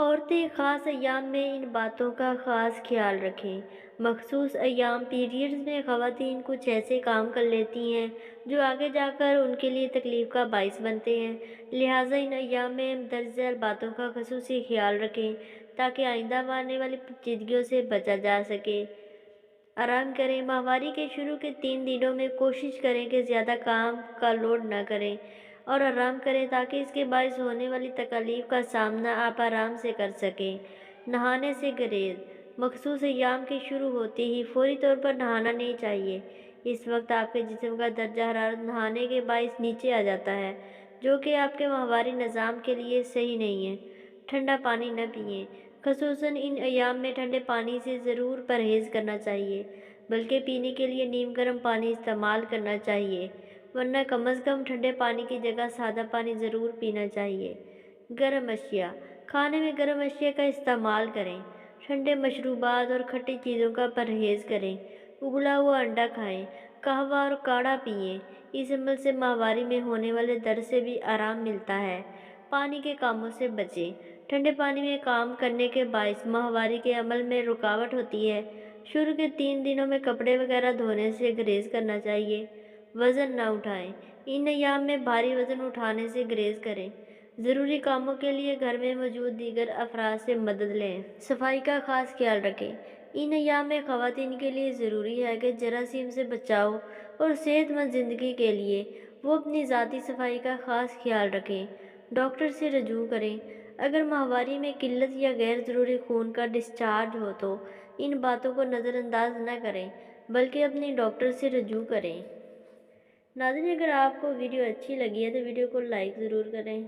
عورتیں خاص ایام میں ان باتوں کا خاص خیال رکھیں۔ مخصوص ایام پیریڈز میں خواتین کچھ ایسے کام کر لیتی ہیں جو آگے جا کر ان کے لیے تکلیف کا باعث بنتے ہیں، لہٰذا ان ایام میں درج ذیل باتوں کا خصوصی خیال رکھیں تاکہ آئندہ آنے والی پیچیدگیوں سے بچا جا سکے۔ آرام کریں۔ ماہواری کے شروع کے 3 دنوں میں کوشش کریں کہ زیادہ کام کا لوڈ نہ کریں اور آرام کریں تاکہ اس کے باعث ہونے والی تکالیف کا سامنا آپ آرام سے کر سکیں۔ نہانے سے گریز۔ مخصوص ایام کے شروع ہوتے ہی فوری طور پر نہانا نہیں چاہیے۔ اس وقت آپ کے جسم کا درجہ حرارت نہانے کے باعث نیچے آ جاتا ہے، جو کہ آپ کے ماہواری نظام کے لیے صحیح نہیں ہے۔ ٹھنڈا پانی نہ پئیں۔ خصوصاً ان ایام میں ٹھنڈے پانی سے ضرور پرہیز کرنا چاہیے، بلکہ پینے کے لیے نیم گرم پانی استعمال کرنا چاہیے، ورنہ کم از کم ٹھنڈے پانی کی جگہ سادہ پانی ضرور پینا چاہیے۔ گرم اشیاء۔ کھانے میں گرم اشیاء کا استعمال کریں۔ ٹھنڈے مشروبات اور کھٹی چیزوں کا پرہیز کریں۔ ابلا ہوا انڈا کھائیں۔ قہوہ اور کاڑھا پئیں۔ اس عمل سے ماہواری میں ہونے والے درد سے بھی آرام ملتا ہے۔ پانی کے کاموں سے بچیں۔ ٹھنڈے پانی میں کام کرنے کے باعث ماہواری کے عمل میں رکاوٹ ہوتی ہے۔ شروع کے 3 دنوں میں کپڑے وغیرہ دھونے سے گریز کرنا چاہیے۔ وزن نہ اٹھائیں۔ ان ایام میں بھاری وزن اٹھانے سے گریز کریں۔ ضروری کاموں کے لیے گھر میں موجود دیگر افراد سے مدد لیں۔ صفائی کا خاص خیال رکھیں۔ ان ایام میں خواتین کے لیے ضروری ہے کہ جراثیم سے بچاؤ اور صحت مند زندگی کے لیے وہ اپنی ذاتی صفائی کا خاص خیال رکھیں۔ ڈاکٹر سے رجوع کریں۔ اگر ماہواری میں قلت یا غیر ضروری خون کا ڈسچارج ہو تو ان باتوں کو نظر انداز نہ کریں، بلکہ اپنے ڈاکٹر سے رجوع کریں۔ ناظرین، اگر آپ کو ویڈیو اچھی لگی ہے تو ویڈیو کو لائک ضرور کریں۔